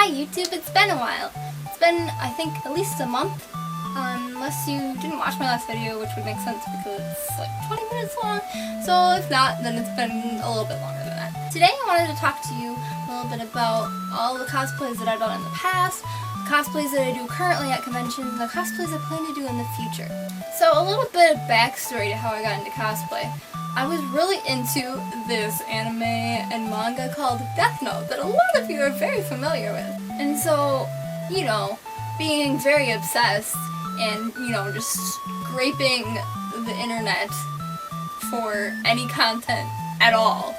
Hi YouTube, it's been a while. It's been, I think, at least a month. Unless you didn't watch my last video, which would make sense because it's like 20 minutes long. So if not, then it's been a little bit longer than that. Today I wanted to talk to you a little bit about all the cosplays that I've done in the past, cosplays that I do currently at conventions, and the cosplays I plan to do in the future. So a little bit of backstory to how I got into cosplay. I was really into this anime and manga called Death Note that a lot of you are very familiar with. And so, you know, being very obsessed and, you know, just scraping the internet for any content at all,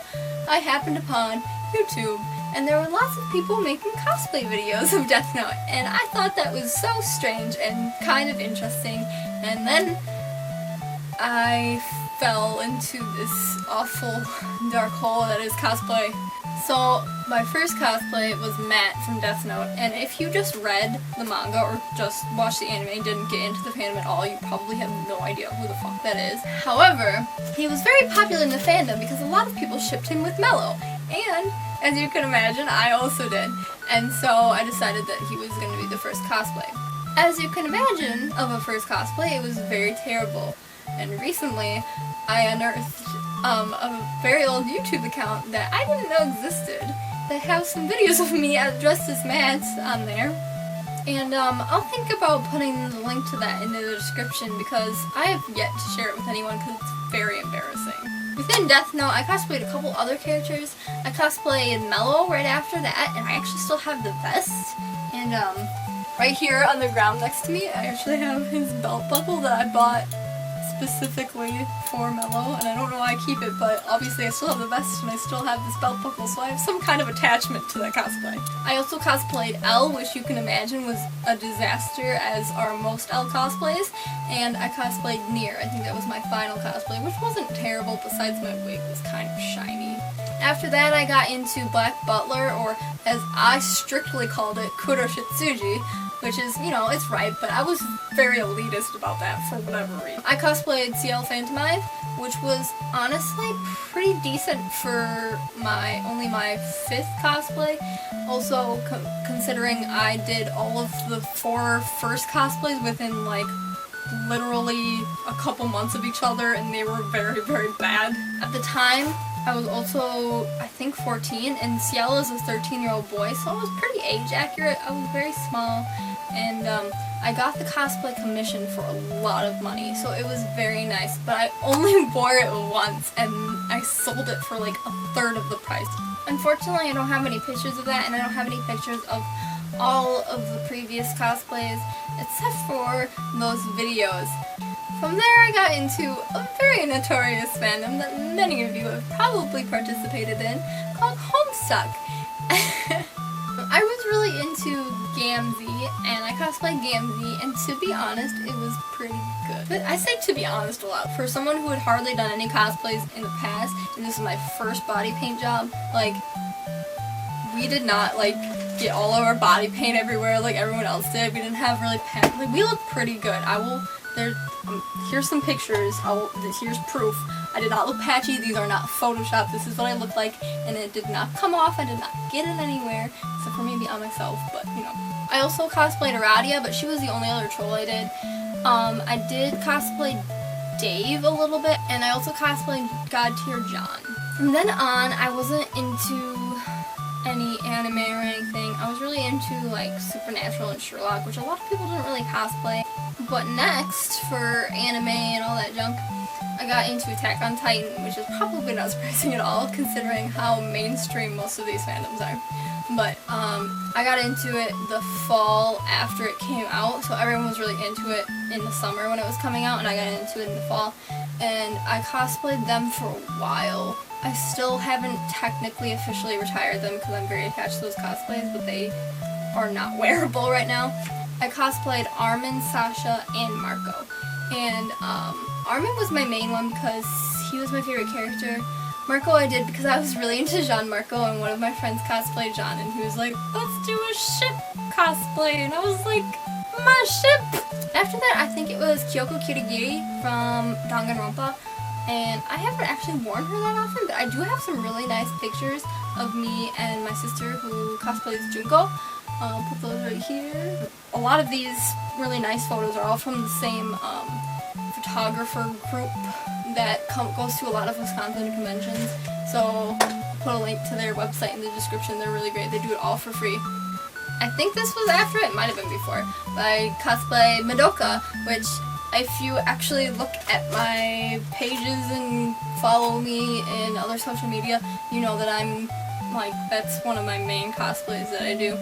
I happened upon YouTube, and there were lots of people making cosplay videos of Death Note, and I thought that was so strange and kind of interesting, and then I fell into this awful dark hole that is cosplay. So my first cosplay was Matt from Death Note, and if you just read the manga or just watched the anime and didn't get into the fandom at all, you probably have no idea who the fuck that is. However, he was very popular in the fandom because a lot of people shipped him with Mello, and as you can imagine, I also did, and so I decided that he was going to be the first cosplay. As you can imagine of a first cosplay, it was very terrible. And recently, I unearthed a very old YouTube account that I didn't know existed that has some videos of me dressed as Matt on there. And I'll think about putting the link to that in the description because I have yet to share it with anyone because it's very embarrassing. Within Death Note, I cosplayed a couple other characters. I cosplayed Mello right after that, and I actually still have the vest. And right here on the ground next to me, I actually have his belt buckle that I bought specifically for Mello, and I don't know why I keep it, but obviously I still have the vest and I still have this belt buckle, so I have some kind of attachment to that cosplay. I also cosplayed Elle, which you can imagine was a disaster as are most Elle cosplays, and I cosplayed Nier. I think that was my final cosplay, which wasn't terrible besides my wig was kind of shiny. After that I got into Black Butler, or as I strictly called it, Kuro Shitsuji, which is, you know, it's right, but I was very elitist about that for whatever reason. I cosplayed CL Phantomide, which was honestly pretty decent for only my 5th cosplay. Also, considering I did all of the 4 first cosplays within, like, literally a couple months of each other, and they were very, very bad. At the time, I was also, I think, 14, and Ciel is a 13-year-old boy, so I was pretty age accurate. I was very small, and I got the cosplay commission for a lot of money, so it was very nice, but I only wore it once, and I sold it for like a third of the price. Unfortunately, I don't have any pictures of that, and I don't have any pictures of all of the previous cosplays, except for those videos. From there, I got into a very notorious fandom that many of you have probably participated in, called Homestuck. I was really into Gamzee, and I cosplayed Gamzee, and to be honest, it was pretty good. But I say to be honest a lot. For someone who had hardly done any cosplays in the past, and this is my first body paint job, like, we did not, like, get all of our body paint everywhere like everyone else did. We didn't have really like, we looked pretty good. Here's some pictures. Here's proof. I did not look patchy. These are not photoshopped. This is what I look like, and it did not come off. I did not get it anywhere, except for maybe on myself, but, you know. I also cosplayed Aradia, but she was the only other troll I did. I did cosplay Dave a little bit, and I also cosplayed God Tier John. From then on, I wasn't into any anime or anything. I was really into, like, Supernatural and Sherlock, which a lot of people didn't really cosplay. But next, for anime and all that junk, I got into Attack on Titan, which is probably not surprising at all, considering how mainstream most of these fandoms are. But, I got into it the fall after it came out, so everyone was really into it in the summer when it was coming out, and I got into it in the fall. And I cosplayed them for a while. I still haven't technically officially retired them because I'm very attached to those cosplays, but they are not wearable right now. I cosplayed Armin, Sasha, and Marco. And Armin was my main one because he was my favorite character. Marco I did because I was really into Jean Marco, and one of my friends cosplayed Jean, and he was like, let's do a ship cosplay, and I was like, my ship! After that, I think it was Kyoko Kirigiri from Danganronpa, and I haven't actually worn her that often, but I do have some really nice pictures of me and my sister who cosplays Junko. I'll put those right here. A lot of these really nice photos are all from the same photographer group that goes to a lot of Wisconsin conventions. So I'll put a link to their website in the description. They're really great. They do it all for free. I think this was after, it might have been before, by Cosplay Madoka, which if you actually look at my pages and follow me in other social media, you know that I'm like, that's one of my main cosplays that I do.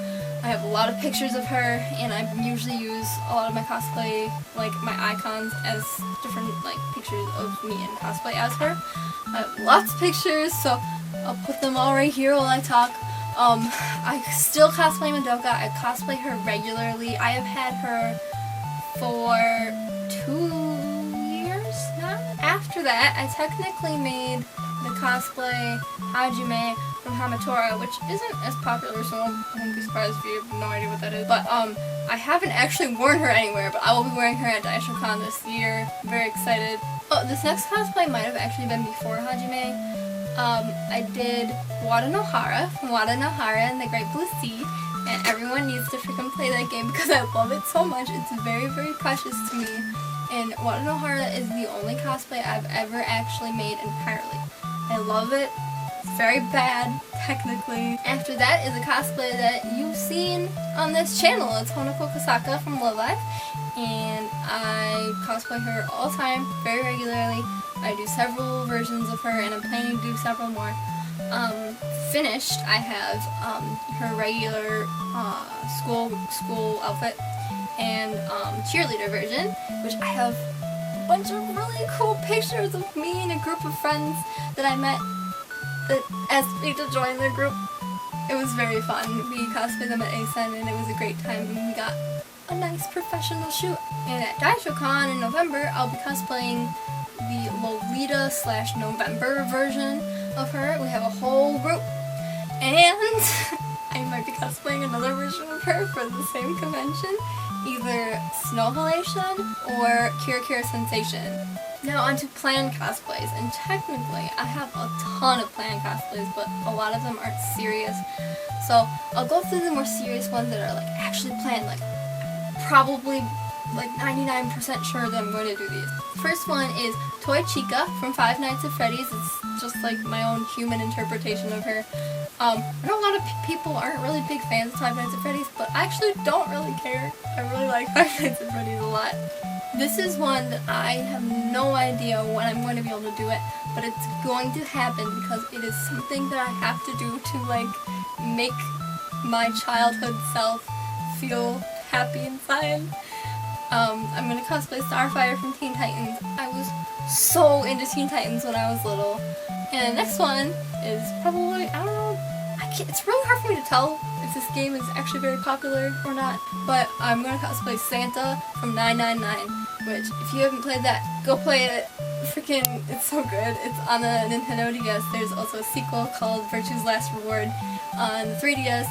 I have a lot of pictures of her, and I usually use a lot of my cosplay, like my icons, as different like pictures of me in cosplay as her. I have lots of pictures, so I'll put them all right here while I talk. I still cosplay Madoka. I cosplay her regularly. I have had her for 2 years now. After that, I technically made the cosplay Hajime from Hamatora, which isn't as popular, so I won't be surprised if you have no idea what that is. But I haven't actually worn her anywhere, but I will be wearing her at DaishoCon this year. I'm very excited. Oh, this next cosplay might have actually been before Hajime. I did Wada no Hara from Wada no Hara and the Great Blue Sea, and everyone needs to freaking play that game because I love it so much. It's very, very precious to me. And Wada no Hara is the only cosplay I've ever actually made entirely. I love it. It's very bad, technically. After that is a cosplay that you've seen on this channel. It's Honoko Kosaka from Love Live, and I cosplay her all the time, very regularly. I do several versions of her, and I'm planning to do several more. Finished, I have her regular school outfit and cheerleader version, which I have a bunch of really cool pictures of me and a group of friends that I met that asked me to join their group. It was very fun. We cosplayed them at ASEN, and it was a great time, and we got a nice professional shoot. And at DaishoCon in November, I'll be cosplaying the Lolita/November version of her. We have a whole group, and I might be cosplaying another version of her for the same convention, either Snow Halation or Kira Kira Sensation. Now onto planned cosplays, and technically I have a ton of planned cosplays, but a lot of them aren't serious. So I'll go through the more serious ones that are like actually planned, like probably like 99% sure that I'm going to do these. First one is Toy Chica from Five Nights at Freddy's. It's just like my own human interpretation of her. I know a lot of people aren't really big fans of Five Nights at Freddy's, but I actually don't really care. I really like Five Nights at Freddy's a lot. This is one that I have no idea when I'm going to be able to do it, but it's going to happen because it is something that I have to do to like make my childhood self feel happy inside. I'm gonna cosplay Starfire from Teen Titans. I was so into Teen Titans when I was little. And the next one is probably, I don't know, it's really hard for me to tell if this game is actually very popular or not, but I'm gonna cosplay Santa from 999, which if you haven't played that, go play it. Freaking, it's so good. It's on the Nintendo DS. There's also a sequel called Virtue's Last Reward on the 3DS.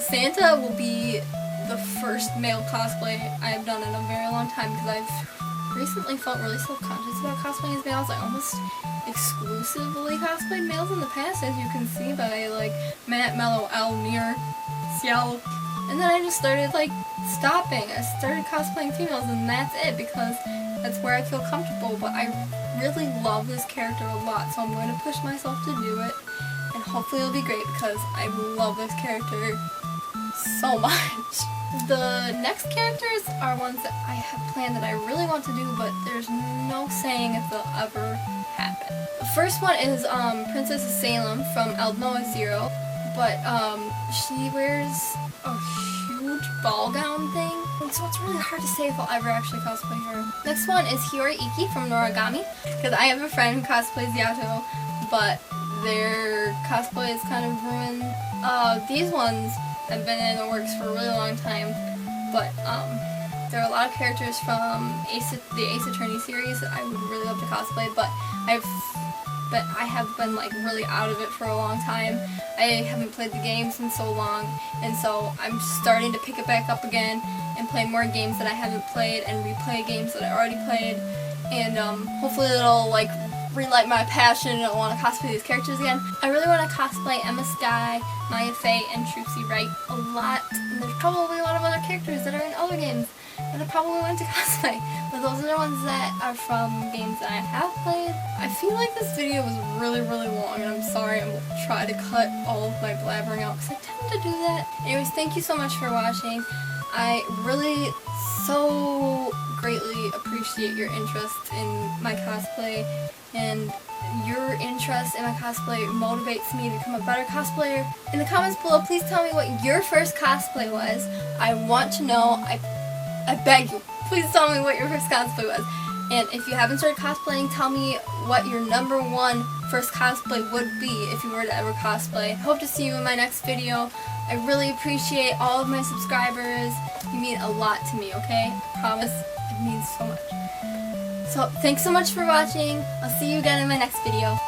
Santa will be the first male cosplay I've done in a very long time because I've recently felt really self-conscious about cosplaying as males. I almost exclusively cosplayed males in the past, as you can see by like Matt, Mello, L, Nier, Ciel. And then I just started like stopping. I started cosplaying females, and that's it because that's where I feel comfortable. But I really love this character a lot, so I'm going to push myself to do it, and hopefully it'll be great because I love this character so much. The next characters are ones that I have planned that I really want to do, but there's no saying if they'll ever happen. The first one is Princess of Salem from Aldnoah Zero, but she wears a huge ball gown thing, and so it's really hard to say if I'll ever actually cosplay her. Next one is Hiyori Iki from Noragami, because I have a friend who cosplays Yato, but their cosplay is kind of ruined. These ones have been in the works for a really long time, but there are a lot of characters from the Ace Attorney series that I would really love to cosplay, but I have been like really out of it for a long time. I haven't played the games in so long, and so I'm starting to pick it back up again and play more games that I haven't played and replay games that I already played, and hopefully it'll like relight my passion and I want to cosplay these characters again. I really want to cosplay Emma Skye, Maya Fey, and Trupsy Wright a lot. And there's probably a lot of other characters that are in other games that I probably want to cosplay. But those are the ones that are from games that I have played. I feel like this video was really long, and I'm sorry. I'm going to try to cut all of my blabbering out because I tend to do that. Anyways, thank you so much for watching. I really so greatly appreciate your interest in my cosplay, and your interest in my cosplay motivates me to become a better cosplayer. In the comments below, please tell me what your first cosplay was. I want to know. I beg you, please tell me what your first cosplay was. And if you haven't started cosplaying, tell me what your #1 first cosplay would be if you were to ever cosplay. I hope to see you in my next video. I really appreciate all of my subscribers. You mean a lot to me, okay? I promise, it means so much. So, thanks so much for watching. I'll see you again in my next video.